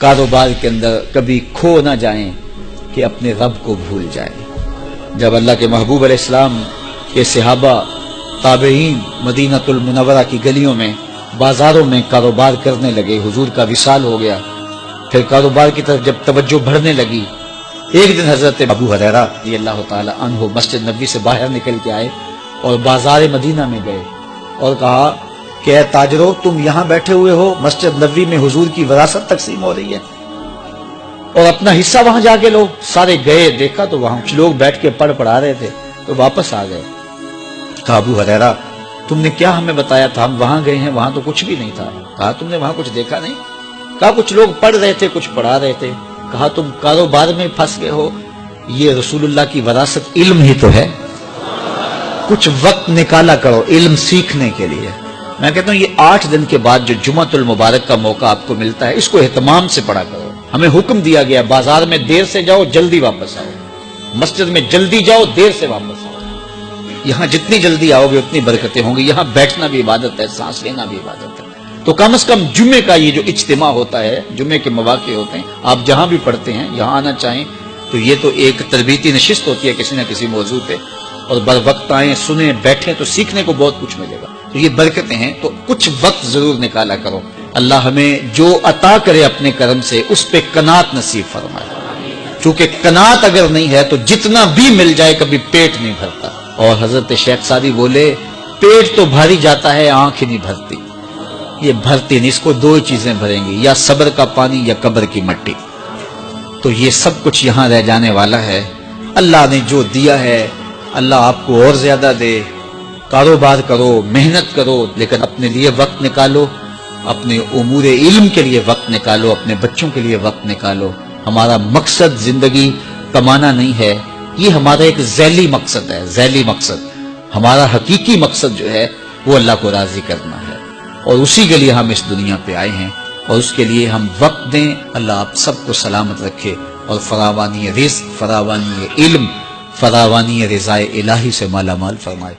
کاروبار کے اندر کبھی کھو نہ جائیں کہ اپنے رب کو بھول جائیں۔ جب اللہ کے محبوب علیہ السلام کے صحابہ تابعین مدینہ المنورہ کی گلیوں میں بازاروں میں کاروبار کرنے لگے، حضور کا وصال ہو گیا، پھر کاروبار کی طرف جب توجہ بڑھنے لگی، ایک دن حضرت ابو ہریرہ رضی اللہ تعالی عنہ مسجد نبوی سے باہر نکل کے آئے اور بازار مدینہ میں گئے اور کہا کہ اے تاجروں، تم یہاں بیٹھے ہوئے ہو، مسجد نبوی میں حضور کی وراثت تقسیم ہو رہی ہے اور اپنا حصہ وہاں جا کے لو۔ سارے گئے، دیکھا تو وہاں کچھ لوگ بیٹھ کے پڑھا رہے تھے تو واپس آ گئے۔ کہا ابو ہریرہ تم نے کیا ہمیں بتایا تھا؟ ہم وہاں گئے ہیں، وہاں تو کچھ بھی نہیں تھا۔ کہا تم نے وہاں کچھ دیکھا نہیں؟ کہا کچھ لوگ پڑھ رہے تھے، کچھ پڑھا رہے تھے۔ کہا تم کاروبار میں پھنس گئے ہو، یہ رسول اللہ کی وراثت علم ہی تو ہے، کچھ وقت نکالا کرو علم سیکھنے کے لیے۔ میں کہتا ہوں یہ 8 دن کے بعد جو جمعۃ المبارک کا موقع آپ کو ملتا ہے، اس کو اہتمام سے پڑھا کرو۔ ہمیں حکم دیا گیا بازار میں دیر سے جاؤ، جلدی واپس آؤ، مسجد میں جلدی جاؤ، دیر سے واپس آؤ۔ یہاں جتنی جلدی آؤ گے اتنی برکتیں ہوں گی۔ یہاں بیٹھنا بھی عبادت ہے، سانس لینا بھی عبادت ہے۔ تو کم از کم جمعے کا یہ جو اجتماع ہوتا ہے، جمعے کے مواقع ہوتے ہیں، آپ جہاں بھی پڑھتے ہیں یہاں آنا چاہیں تو یہ تو ایک تربیتی نشست ہوتی ہے کسی نہ کسی موضوع پہ، اور بر وقت آئیں، سنیں، بیٹھیں تو سیکھنے کو بہت کچھ ملے گا۔ تو یہ برکتیں ہیں، تو کچھ وقت ضرور نکالا کرو۔ اللہ ہمیں جو عطا کرے اپنے کرم سے اس پہ قناعت نصیب فرمائے، چونکہ قناعت اگر نہیں ہے تو جتنا بھی مل جائے کبھی پیٹ نہیں بھرتا۔ اور حضرت شیخ سعدی بولے پیٹ تو بھاری جاتا ہے، آنکھ ہی نہیں بھرتی۔ یہ بھرتی نہیں، اس کو 2 چیزیں بھریں گی، یا صبر کا پانی یا قبر کی مٹی۔ تو یہ سب کچھ یہاں رہ جانے والا ہے۔ اللہ نے جو دیا ہے اللہ آپ کو اور زیادہ دے۔ کاروبار کرو، محنت کرو، لیکن اپنے لیے وقت نکالو، اپنے امور علم کے لیے وقت نکالو، اپنے بچوں کے لیے وقت نکالو۔ ہمارا مقصد زندگی کمانا نہیں ہے، یہ ہمارا ایک ذیلی مقصد ہے، ذیلی مقصد۔ ہمارا حقیقی مقصد جو ہے وہ اللہ کو راضی کرنا ہے، اور اسی کے لیے ہم اس دنیا پہ آئے ہیں، اور اس کے لیے ہم وقت دیں۔ اللہ آپ سب کو سلامت رکھے اور فراوانی رزق، فراوانی علم، فراوانی رضائے الہی سے مالا مال فرمائے۔